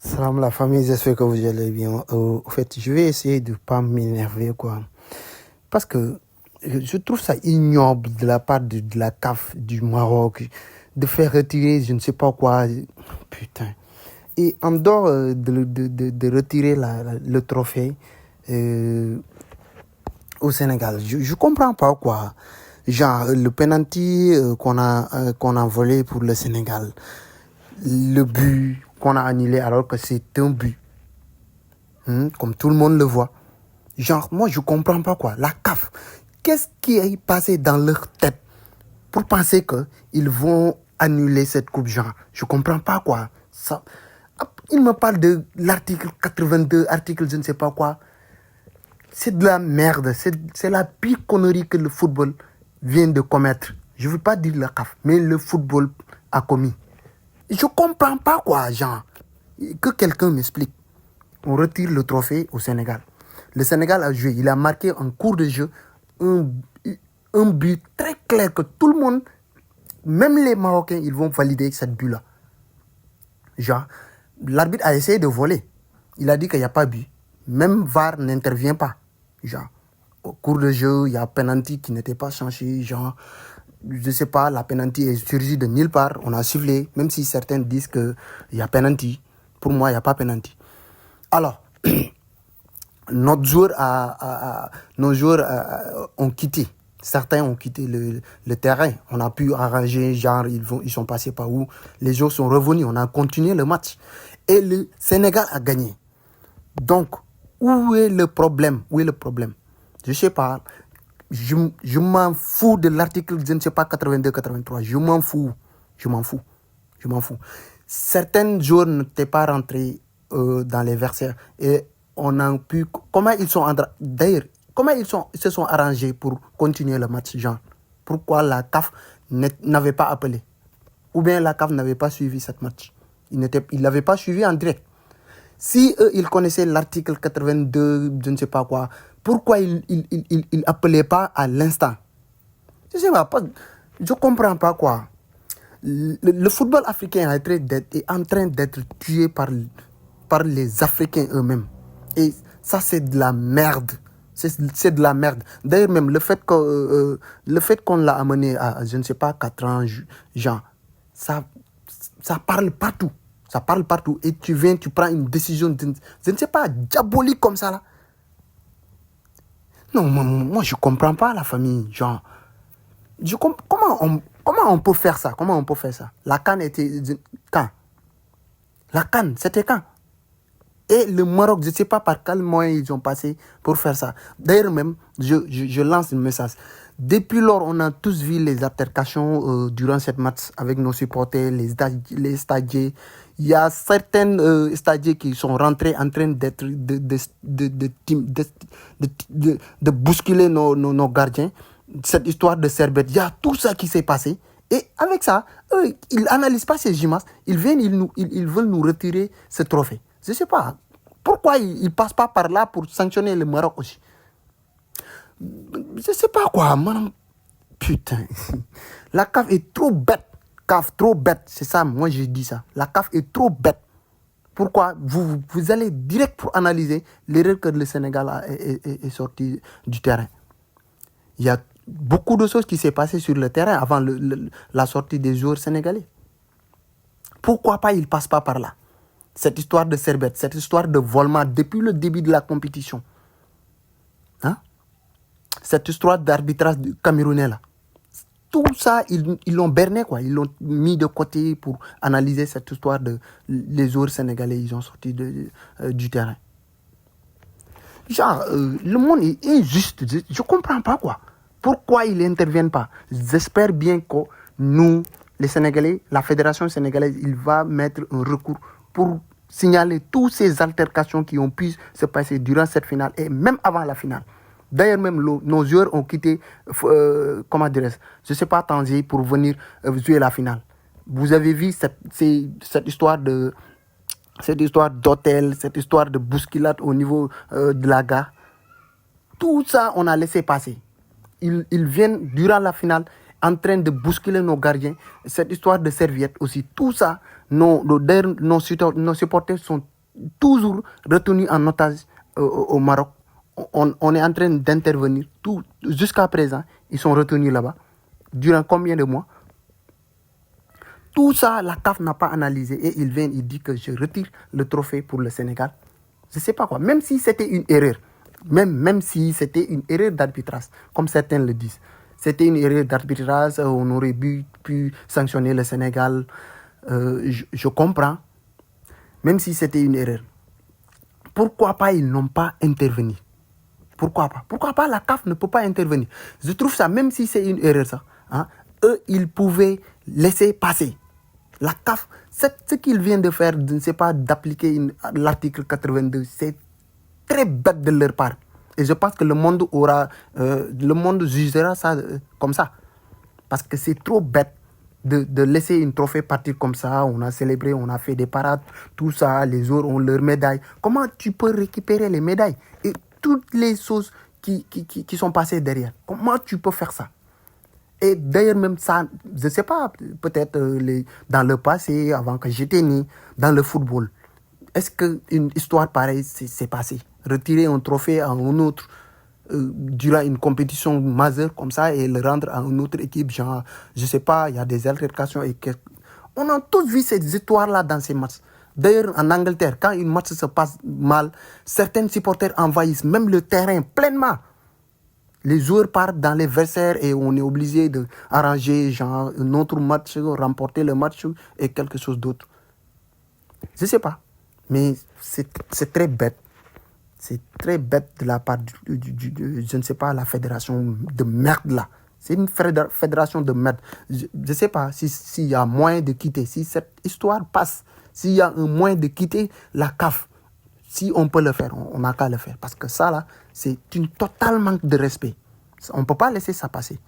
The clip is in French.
Salam la famille, j'espère que vous allez bien. En fait, je vais essayer de ne pas m'énerver, quoi. Parce que je trouve ça ignoble de la part de la CAF du Maroc de faire retirer je ne sais pas quoi. Putain. Et en dehors de retirer le trophée euh, au Sénégal, je ne comprends pas, quoi. Genre, le penalty qu'on a volé pour le Sénégal, le but qu'on a annulé alors que c'est un but. Comme tout le monde le voit. Genre, moi, je comprends pas quoi. La CAF, qu'est-ce qui est passé dans leur tête pour penser qu'ils vont annuler cette coupe, genre? Je comprends pas quoi. Ça, il me parle de l'article 82, article je ne sais pas quoi. C'est de la merde. C'est la pire connerie que le football vient de commettre. Je veux pas dire la CAF, mais le football a commis. Je comprends pas quoi, genre. Que quelqu'un m'explique. On retire le trophée au Sénégal. Le Sénégal a joué, il a marqué en cours de jeu un but très clair que tout le monde, même les Marocains, ils vont valider cette but-là. Genre, l'arbitre a essayé de voler. Il a dit qu'il n'y a pas but. Même VAR n'intervient pas. Genre, au cours de jeu, il y a un penalty qui n'était pas changé. Genre, je ne sais pas, la penalty est surgie de nulle part. On a sifflé, même si certains disent qu'il y a penalty. Pour moi, il n'y a pas penalty. Alors, nos joueurs ont quitté. Certains ont quitté le terrain. On a pu arranger, genre, ils sont passés par où. Les joueurs sont revenus. On a continué le match. Et le Sénégal a gagné. Donc, où est le problème? Où est le problème? Je ne sais pas. Je m'en fous de l'article, je ne sais pas, 82-83. Je m'en fous. Certains joueurs n'étaient pas rentrés dans les vestiaires. Et on a pu... D'ailleurs, comment ils se sont arrangés pour continuer le match, genre? Pourquoi la CAF n'avait pas appelé? Ou bien la CAF n'avait pas suivi cette match? Il ne l'avait pas suivi en direct. Si eux, ils connaissaient l'article 82, je ne sais pas quoi, pourquoi ils appelaient pas à l'instant? Je ne sais pas, je ne comprends pas quoi. Le football africain est en train d'être tué par les Africains eux-mêmes. Et ça, c'est de la merde. C'est de la merde. D'ailleurs, même le fait qu'on l'a amené à, je ne sais pas, 4 ans, genre, ça parle partout. Ça parle partout. Et tu prends une décision, je ne sais pas, diabolique comme ça, là. Non, moi je ne comprends pas la famille. Genre, comment on peut faire ça? Comment on peut faire ça? La CAN était quand? La CAN, c'était quand? Et le Maroc, je ne sais pas par quel moyen ils ont passé pour faire ça. D'ailleurs même, je lance un message. Depuis lors, on a tous vu les altercations durant cette match avec nos supporters, les stagiaires. Il y a certains stagiaires qui sont rentrés en train d'être de bousculer nos gardiens. Cette histoire de Serbet, il y a tout ça qui s'est passé. Et avec ça, eux, ils n'analysent pas ces images. Ils viennent, ils veulent nous retirer ce trophée. Je ne sais pas. Pourquoi ils ne passent pas par là pour sanctionner le Maroc aussi? Je ne sais pas quoi, man. Putain. La CAF est trop bête. CAF, trop bête. C'est ça, moi je dis ça. La CAF est trop bête. Pourquoi vous allez direct pour analyser l'erreur que le Sénégal est sorti du terrain. Il y a beaucoup de choses qui s'est passées sur le terrain avant la sortie des joueurs sénégalais. Pourquoi pas ils ne passent pas par là? Cette histoire de Serbet, cette histoire de volement depuis le début de la compétition. Hein? Cette histoire d'arbitrage camerounais là. Tout ça, ils l'ont berné, quoi. Ils l'ont mis de côté pour analyser cette histoire de les joueurs sénégalais, ils ont sorti du terrain. Genre, le monde est injuste. Je ne comprends pas, quoi. Pourquoi ils n'interviennent pas? J'espère bien que nous, les Sénégalais, la Fédération sénégalaise, il va mettre un recours pour signaler toutes ces altercations qui ont pu se passer durant cette finale et même avant la finale. D'ailleurs, même nos joueurs ont quitté, comment dirais-je, je ne sais pas, Tangier pour venir jouer la finale. Vous avez vu cette histoire d'hôtel, cette histoire de bousculade au niveau de la gare. Tout ça, on a laissé passer. Ils viennent, durant la finale, en train de bousculer nos gardiens. Cette histoire de serviette aussi, tout ça, Nos supporters sont toujours retenus en otage au Maroc. On est en train d'intervenir. Jusqu'à présent, ils sont retenus là-bas. Durant combien de mois? Tout ça, la CAF n'a pas analysé. Et il dit que je retire le trophée pour le Sénégal. Je ne sais pas quoi. Même si c'était une erreur. Même si c'était une erreur d'arbitrage, comme certains le disent. C'était une erreur d'arbitrage, on aurait pu sanctionner le Sénégal. Je comprends. Même si c'était une erreur. Pourquoi pas ils n'ont pas intervenu? Pourquoi pas la CAF ne peut pas intervenir? Je trouve ça, même si c'est une erreur, ça, hein, eux, ils pouvaient laisser passer. La CAF, ce qu'ils viennent de faire, je ne sais pas, d'appliquer l'article 82, c'est très bête de leur part. Et je pense que le monde jugera ça comme ça. Parce que c'est trop bête de laisser une trophée partir comme ça. On a célébré, on a fait des parades, tout ça. Les autres ont leurs médailles. Comment tu peux récupérer les médailles et toutes les choses qui sont passées derrière? Comment tu peux faire ça? Et d'ailleurs, même ça, je ne sais pas, peut-être dans le passé, avant que j'étais né, dans le football, est-ce qu'une histoire pareille s'est passée? Retirer un trophée à un autre durant une compétition majeure comme ça et le rendre à une autre équipe, genre, je ne sais pas, il y a des altercations. On a tous vu ces histoires-là dans ces matchs. D'ailleurs, en Angleterre, quand un match se passe mal, certains supporters envahissent même le terrain pleinement. Les joueurs partent dans les vestiaires et on est obligé d'arranger genre un autre match, remporter le match et quelque chose d'autre. Je ne sais pas, mais c'est très bête. C'est très bête de la part je ne sais pas, la fédération de merde là. C'est une fédération de merde. Je ne sais pas s'il y a moyen de quitter, si cette histoire passe, s'il y a un moyen de quitter la CAF. Si on peut le faire, on n'a qu'à le faire. Parce que ça, là, c'est une totale manque de respect. On ne peut pas laisser ça passer.